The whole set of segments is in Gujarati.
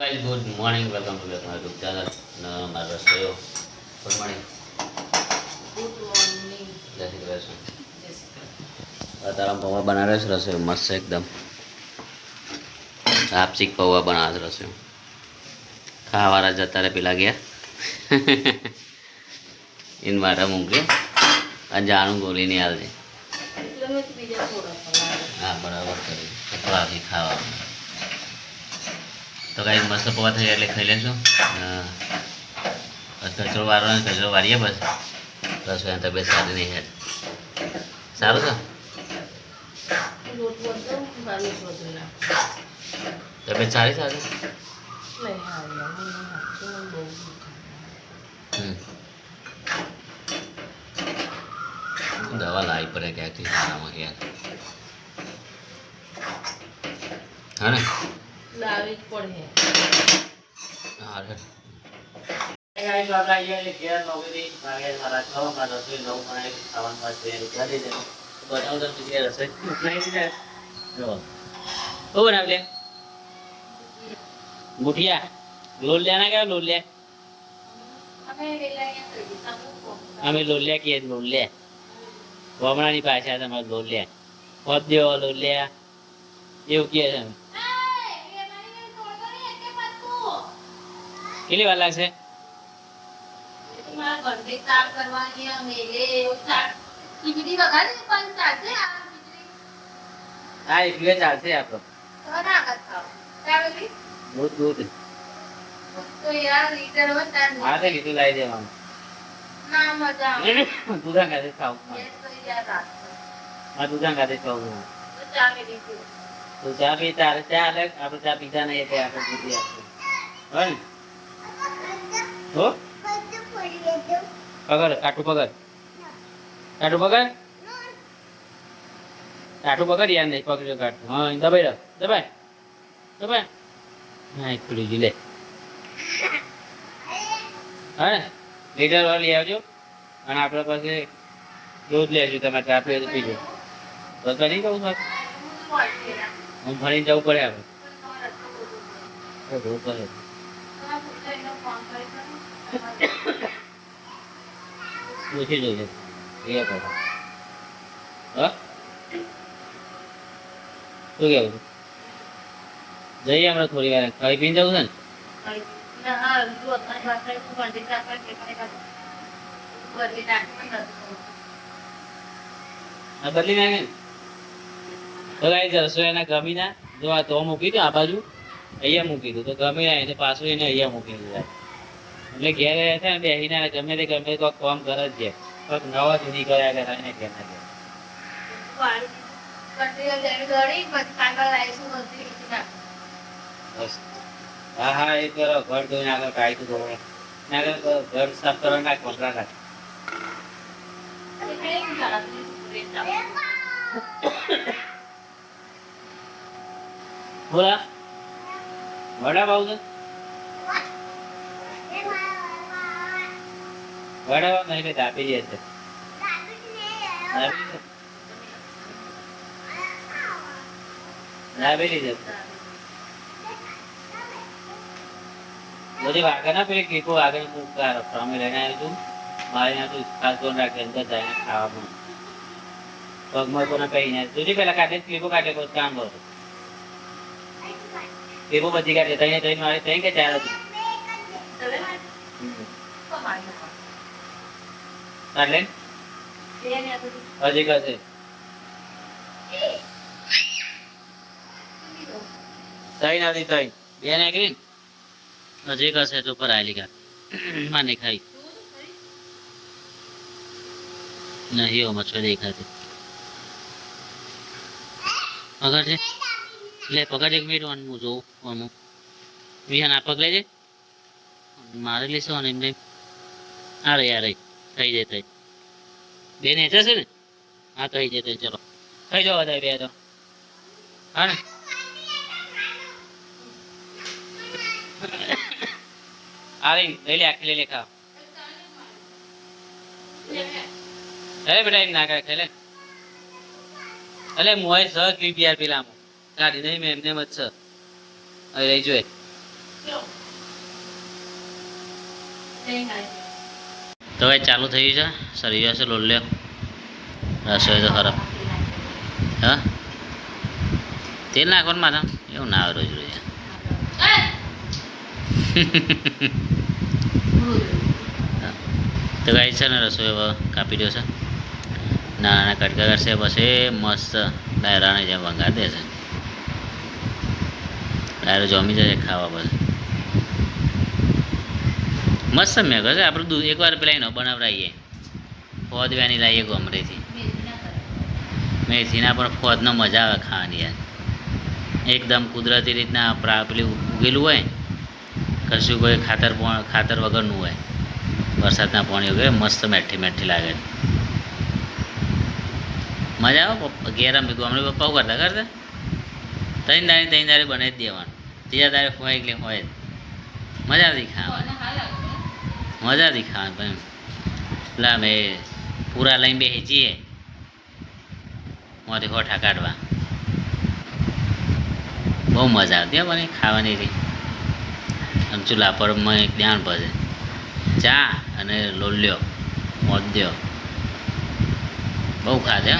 guys good morning welcome to back my YouTube channel न मारा रसोयो गुड मॉर्निंग जय श्री कृष्ण અત્યારે પૌવા બનાવે છે રસોઈ મસ્ત છે એકદમ આપચીક પૌવા બનાવે છે રસોઈ ખાવાવાળા જતા રહે પેલા ગયા ઇન માટે મૂકે અંજાનું ગોલી નહીં હાલજે હા બરાબર કરી થોડાથી ખાવા તો કાંઈ મસ્ત પૌવા થઈ એટલે ખાઈ લેશું કચરો વાળવાનો કચરો વાળીએ બસ રસોઈ તબિયત સારી નહીં હેઠ સારું છે તબિયત સારી સારી દવા લાવી પડે ક્યાંકથી સારામાં યાર હા ને લાવી પડે હા રે गुठिया लोलिया ना क्या लोलिया हमें लोलिया किए लोलिया वमना नहीं पाछा था हमारे लोलिया बहुत देव लोलिया એવું કહે છે કેટલી વાર લાગશે હા એટલે ચાલશે આપણો દૂધ દૂધ હા તો લીધું લાવી દેવાનું દૂધા ખાતે ખાવું હા દૂધા ખાતે ખાવું તો ચા પીતા ચા અલગ આપણે ચા પીતા નહીં એટલે આપણે દૂધી આપશું હોય ને હો પકડ કાઠું પકડ કાઠું પકડ કાઠું પકડ યાર નહીં પકડ્યો કાઠું હા દબાઈ રહ્યો દબાઈ દબાઈ હા એક ખુલી લે હા ને લીટર વાળા લઈ આવજો અને આપણે પાસે દૂધ લેજો તમે ચા પીએ તો પીજો બસ નહીં કહું સર હું ભણીને જવું પડે આપણે જવું પડે પૂછી જોઈએ એ કરો હા શું કેવું જઈએ હમણાં થોડી વાર ખાઈ પીને જવું છે ને બદલી નાખે તો ગાઈ રસોઈ એના ગમી ના જો આ તો મૂકી દો આ બાજુ અહીંયા મૂકી દઉં તો ગમી ના એટલે પાછું એને અહીંયા મૂકી દીધા એટલે ઘેર છે ને બેસીને ગમે તે કોઈ કામ કરે જ છે કોઈક નવા જૂની કર્યા કરે એને ઘેર ના હા હા એ કરો ઘર ધોઈને આગળ કાઢી દો ઘર સાફ કરવા નાખ કોટરા નાખ બોલા વડાપાવ છે વડાપાવ નહીં એટલે દાબી દે છે દાબેલી છે બધી વાગે ના પેલી કીકો આગળ અમે લઈને આવ્યું હતું મારે ત્યાં તું ખાસ ધોન રાખે અંદર જાય ખાવામાં પગમાં તો પહેરીને તું પેલા કાઢે ક્લિપો કાઢે કોઈ કામ કરો ક્લિપો બધી કાઢે તઈને તઈને મારે તઈ કે ચાર હતું કાઢ લે હજી કશે તઈ નથી તઈ બે નાખી હજી કશે તો પર આલી કા માને ખાઈ નહીં હો મચ્છર દેખાતી પકડ છે લે પકડ એક મિનિટ હું જોઉં અમુક વિહાન આ પગ લેજે મારે લેશો અને એમને અરે યાર થઈ જાય થઈ બે ને છે ને હા થઈ જાય ચલો થઈ જાઓ બધા બે તો હા ને અરે લઈ લે આખી લઈ લે ખાવ અરે બેટા એમ ના ખાય લે અલે મોય સ ક્લિપ યાર પેલા કાઢી નહીં મેં એમને મત છે હવે રહી જોઈએ તો ભાઈ ચાલુ થઈ ગયું છે સરી જશે લોલ્યો રસોઈ તો ખરાબ હા તેલ નાખવાનું માથા એવું ના આવે રોજ રોજ તો ગાઈ છે ને રસોઈ હવે કાપી દો છે નાના કટકા કરશે પછી મસ્ત ડાયરાને જેમ વંગાર દેશે ડાયરો જમી જશે ખાવા પછી મસ્ત મેં કહે આપણે દૂધ એકવાર પેલા એનો બનાવડાવીએ ફોદ વ્યાની લાવીએ ગમરેથી મેથીના પણ ફોદનો મજા આવે ખાવાની યાર એકદમ કુદરતી રીતના પેલું ઉગેલું હોય કશું કોઈ ખાતર વગરનું હોય વરસાદના પાણી ઉગે મસ્ત મેઠી મેઠી લાગે મજા આવે ઘેર અમે હમણાં પપ્પા કરતા ત્રણ દાડી બનાવી જ દેવાનું ત્રીજા દાડે હોય એટલે હોય જ મજા આવતી ખાવાની મજા આવતી ખાવાની પેલા અમે પૂરા લઈને બેસી જઈએ મોથી હોઠા કાઢવા બહુ મજા આવતી મને ખાવાની રહી આમ ચૂલા પર ધ્યાન પડે ચા અને લોલ્યો મોદ્યો બહુ ખાધે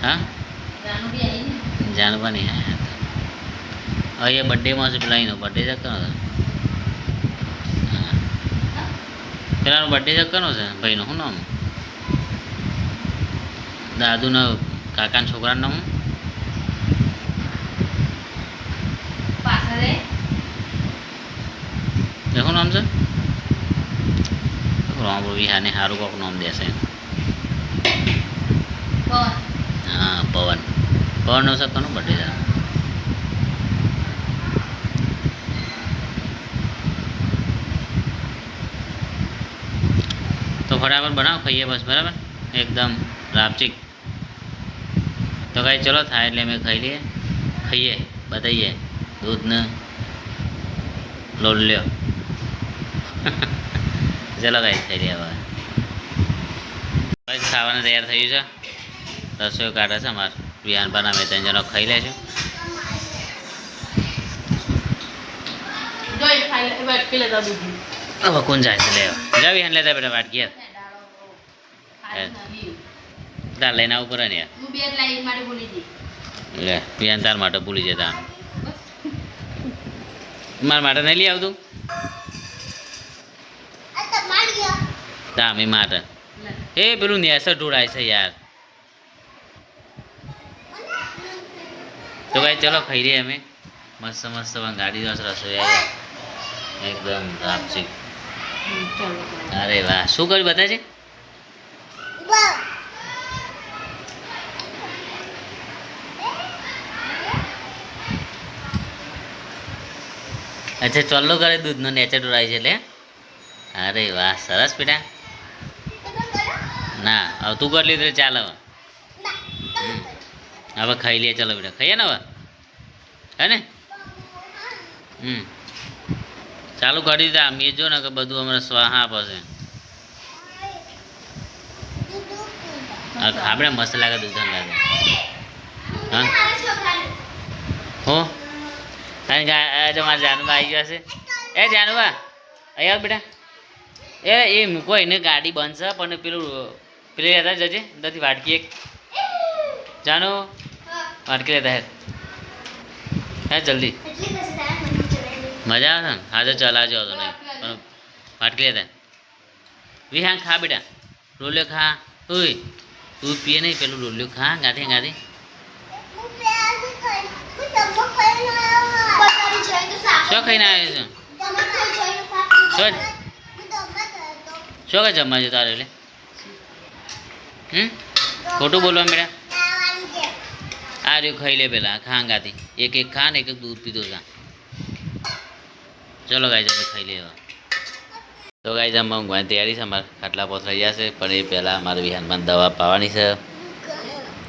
હા જાણવાની હા અહીંયા બર્થડેમાં છે પેલા એનો બર્થડે છે કરવાનો હા પેલાનો બર્થડે છે કરવાનો છે ભાઈનો શું નામ દાદુના કાકાના છોકરાનું નામ શું નામ છે રામ વિહાને સારું કોક નામ દેશે હા પવનનો છે કોનો બર્થડે છે તો ફટાફટ બનાવો ખાઈએ બસ બરાબર એકદમ રાપચીક તો કાંઈ ચલો થાય એટલે અમે ખાઈએ બતાવીએ દૂધને લોલ્યો ચલો કાંઈ ખાઈ લે હવે બસ ખાવાનું તૈયાર થયું છે રસોઈ કાઢે છે અમારે વિહાન પણ અમે ત્રણ જણો ખાઈ લેશું હવે કોણ જાય છે લેવા જા વિહાન લેતા બેટા વાટ ઘેર તાર લઈને આવું પડે ને યાર લે વિહાન તાર માટે ભૂલી જતા મારા માટે નહીં લઈ આવતું તામી માટે એ પેલું નેસર ઢોળાય છે યાર તો ભાઈ ચલો ખાઈ રહીએ અમે મસ્ત મસ્ત ગાડી રસોઈ એકદમ રાપચીક અરે વાહ શું કર્યું બધા છે અચ્છા ચોલ્લો કરે દૂધનો નેચર ઢોળાય છે એટલે અરે વાહ સરસ બેટા ના હવે તું કરી લીધું ચાલ હવે ખાઈ લઈએ ચલો બેટા ખાઈએ ને હવે હે ને ચાલુ કરી દીધા અમે જો ને કે બધું અમારે સ્વાહા આપશે આપણે મસ્ત લાગે દૂધ લાગે હા હો કારણ કે આજે મારા જાનુબા આવી ગયા છે એ જાનુબા અહીંયા બેટા એ મૂકો એને ગાડી બંધ છે પણ પેલું લેતા જજે અંદરથી વાટકી એક જાનો વાટકી લેતા હે જલ્દી મજા આવે છે ને હા તો ચલાવજો હતો નહીં પણ વાટકી લેતા વિહાન ખા બેટા રોલ્યો ખા ઓય તું પીએ નહીં પેલું રોલ્યો ખા ગાંધી ગાંધી શું ખાઈને આવ્યો છે શું કઈ જમવા છે તારે એટલે ખોટું બોલવા મેળા આ રહ્યું ખાઈ લે પેલા ખાંગાથી એક એક ખા ને એક દૂધ પીધો તા ચલો ગાય તમે ખાઈ લેવા તો ગાય જમવા ઊંઘવાની તૈયારી છે અમારે ખાટલા પોથરાઈ જશે પણ એ પહેલાં અમારે વિહાનમાં દવા પાવાની છે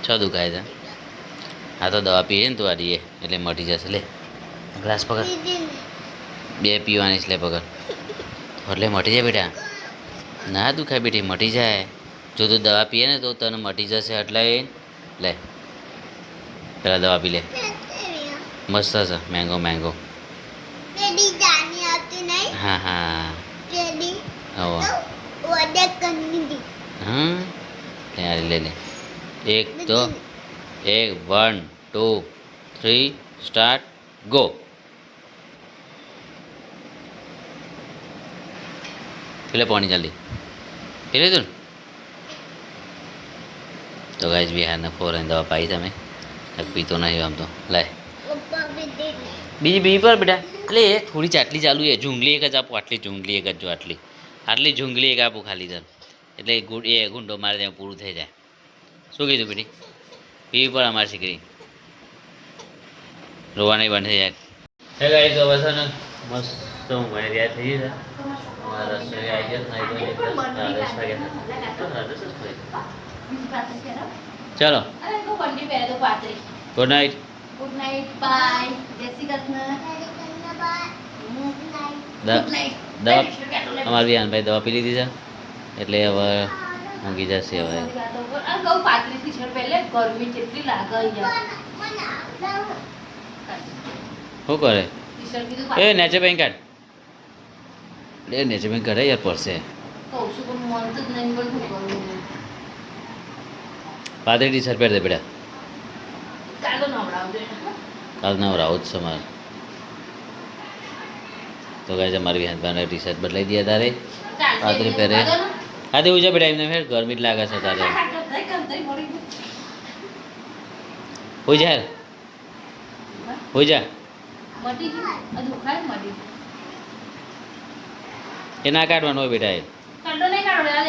છ દુખાય છે હા તો દવા પીએ ને તો આડીએ એટલે મટી જશે લે ગ્લાસ પકડ બે પીવાની છે લે પકડ એટલે મટી જાય બેટા ના દુખાય બેટી મટી જાય જો તું દવા પીએ ને તો તને મટી જશે એટલે લે પેલા દવા પી લે મસ્ત છે મેંગો હા હા હવે હા ત્યાં લે લે એક તો એક 1 2 3 સ્ટાર્ટ ગો પેલે પાણી જલ્દી પેલે તું તો ગાઈસ બિહારના ફોરન દવા પાઈ તમે પીતો નહીં આમ તો લાય બીજી પર બેટા એટલે એ થોડી ચાટલી ચાલુ છે જુંગલી એક જ આપો આટલી જુંગલી એક જ જો આટલી જુંગલી એક આપું ખાલી ચાલ એટલે એ ગુંડો મારે ત્યાં પૂરું થઈ જાય શું કીધું બેટી પીવી પર અમારી દીકરી રોવાની બંધ થઈ જાય હે ગાઈસ તો બસ ને મસ્ત ઊંઘવાની રહ્યા થઈ છે અમારા રસોઈ આવી ગયા નહીં તો રાધેશ ચલો good night good night bye જય શ્રી કૃષ્ણ દવા અમારા વિહાનભાઈ દવા પી લીધી છે એટલે હવે ઊંઘી જશે હવે પાતળી ટી-શર્ટ પહેલે ગરમી કેટલી લાગે યાર શું કરે ટી-શર્ટ કીધું એ નેચે બેંક કાઢ એ નેચે બેંક કાઢે યાર પડશે કહું છું પણ મન તો જ નહીં પણ શું કરું પાતળી ટી શર્ટ પહેર દે બેટા ચાલો નવડાવજો કાલ નવરાવો જ છે મારે તો ગાઈસ અમારી વિહાનભાઈને ટી શર્ટ બદલાઈ દે તારે પાતળી પહેરે હા તેવું છે બેટા એમને ફેર ગરમી જ લાગે છે તારે હોઈ જા હોઈ જા મટી ગયું દુખાય મટી એ ના કાઢવાનું હોય બેટા એ કંડો નહીં કાઢો યાર